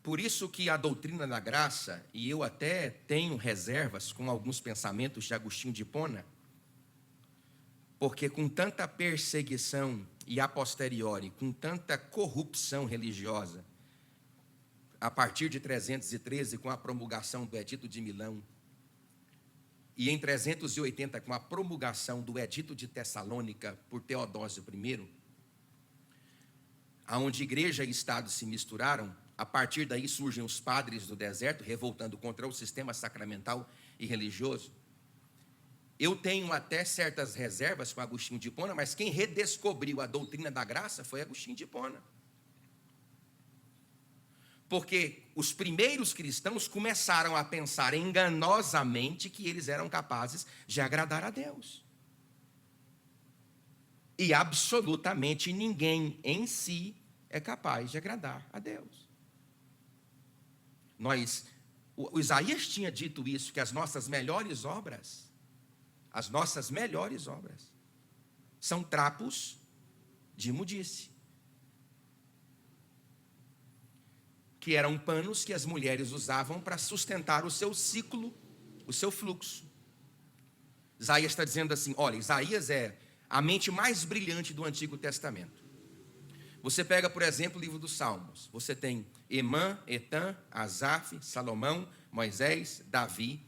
Por isso que a doutrina da graça, e eu até tenho reservas com alguns pensamentos de Agostinho de Hipona, porque com tanta perseguição e a posteriori, com tanta corrupção religiosa, a partir de 313, com a promulgação do Edito de Milão, e em 380, com a promulgação do Edito de Tessalônica por Teodósio I, aonde igreja e Estado se misturaram, a partir daí surgem os padres do deserto, revoltando contra o sistema sacramental e religioso. Eu tenho até certas reservas com Agostinho de Hipona, mas quem redescobriu a doutrina da graça foi Agostinho de Hipona. Porque os primeiros cristãos começaram a pensar enganosamente que eles eram capazes de agradar a Deus. E absolutamente ninguém em si é capaz de agradar a Deus. O Isaías tinha dito isso, que as nossas melhores obras são trapos de imundície, que eram panos que as mulheres usavam para sustentar o seu ciclo, o seu fluxo. Isaías está dizendo assim, olha, Isaías é a mente mais brilhante do Antigo Testamento. Você pega, por exemplo, o livro dos Salmos. Você tem Emã, Etã, Asaf, Salomão, Moisés, Davi,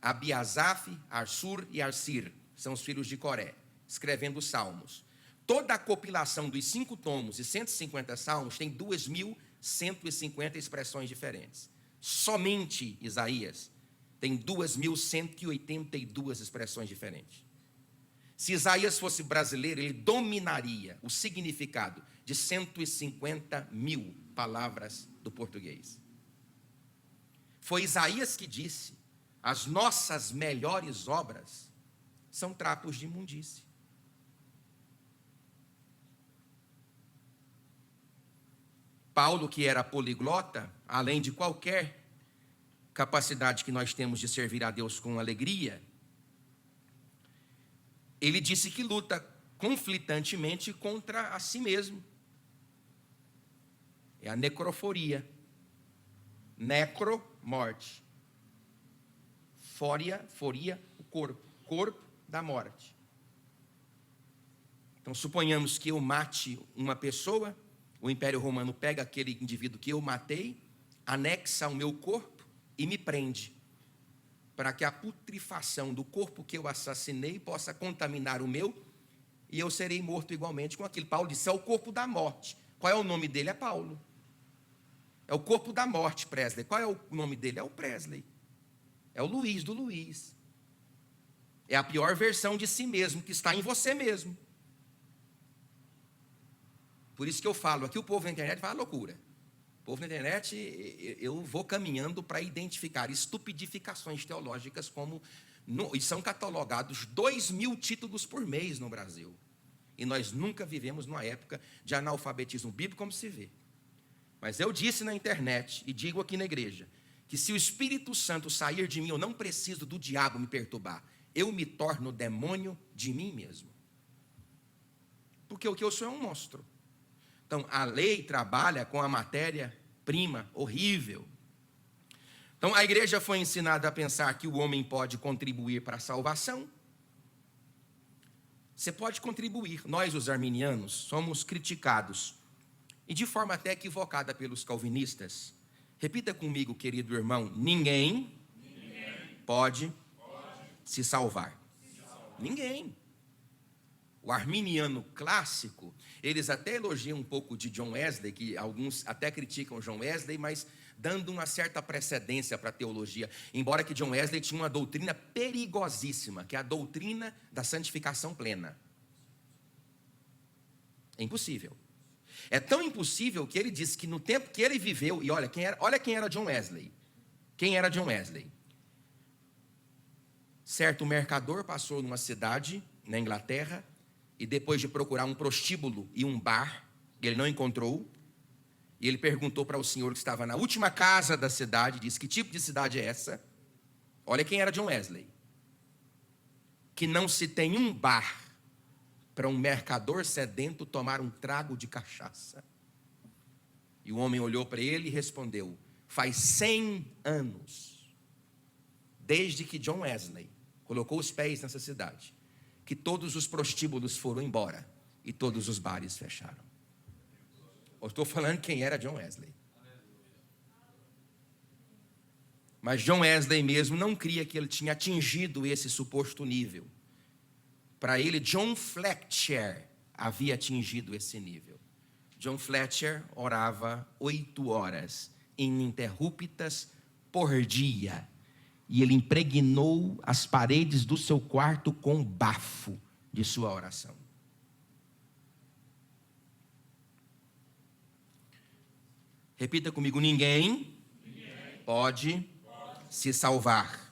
Abiasaf, Arsur e Arsir. São os filhos de Coré, escrevendo os Salmos. Toda a compilação dos 5 tomos e 150 salmos tem 2.150 expressões diferentes. Somente Isaías tem 2.182 expressões diferentes. Se Isaías fosse brasileiro, ele dominaria o significado de 150.000 palavras do português. Foi Isaías que disse: as nossas melhores obras são trapos de imundície. Paulo, que era poliglota, além de qualquer capacidade que nós temos de servir a Deus com alegria, ele disse que luta conflitantemente contra a si mesmo. É a necroforia. Necro, morte. Foria, o corpo. Corpo da morte. Então, suponhamos que eu mate uma pessoa, o Império Romano pega aquele indivíduo que eu matei, anexa ao meu corpo e me prende, para que a putrefação do corpo que eu assassinei possa contaminar o meu, e eu serei morto igualmente com aquilo. Paulo disse, é o corpo da morte. Qual é o nome dele? É Paulo. É o corpo da morte, Presley. Qual é o nome dele? É o Presley. É o Luiz do Luiz. É a pior versão de si mesmo, que está em você mesmo. Por isso que eu falo, aqui o povo na internet fala loucura. O povo na internet, eu vou caminhando para identificar estupidificações teológicas e são catalogados 2.000 títulos por mês no Brasil. E nós nunca vivemos numa época de analfabetismo bíblico, como se vê. Mas eu disse na internet, e digo aqui na igreja, que se o Espírito Santo sair de mim, eu não preciso do diabo me perturbar. Eu me torno demônio de mim mesmo. Porque o que eu sou é um monstro. Então, a lei trabalha com a matéria-prima horrível. Então, a igreja foi ensinada a pensar que o homem pode contribuir para a salvação. Você pode contribuir. Nós, os arminianos, somos criticados, e de forma até equivocada pelos calvinistas. Repita comigo, querido irmão, ninguém pode se salvar. Ninguém. O arminiano clássico, eles até elogiam um pouco de John Wesley, que alguns até criticam John Wesley, mas dando uma certa precedência para a teologia, embora que John Wesley tinha uma doutrina perigosíssima, que é a doutrina da santificação plena. É impossível. É tão impossível que ele disse que no tempo que ele viveu, e olha quem era John Wesley. Quem era John Wesley? Certo mercador passou numa cidade na Inglaterra, e depois de procurar um prostíbulo e um bar, ele não encontrou, e ele perguntou para o senhor que estava na última casa da cidade, disse, que tipo de cidade é essa? Olha quem era John Wesley. Que não se tem um bar para um mercador sedento tomar um trago de cachaça. E o homem olhou para ele e respondeu, faz 100 anos, desde que John Wesley colocou os pés nessa cidade, que todos os prostíbulos foram embora e todos os bares fecharam. Eu estou falando quem era John Wesley. Mas John Wesley mesmo não cria que ele tinha atingido esse suposto nível. Para ele, John Fletcher havia atingido esse nível. John Fletcher orava 8 horas ininterruptas por dia. E ele impregnou as paredes do seu quarto com bafo de sua oração. Repita comigo: ninguém pode se salvar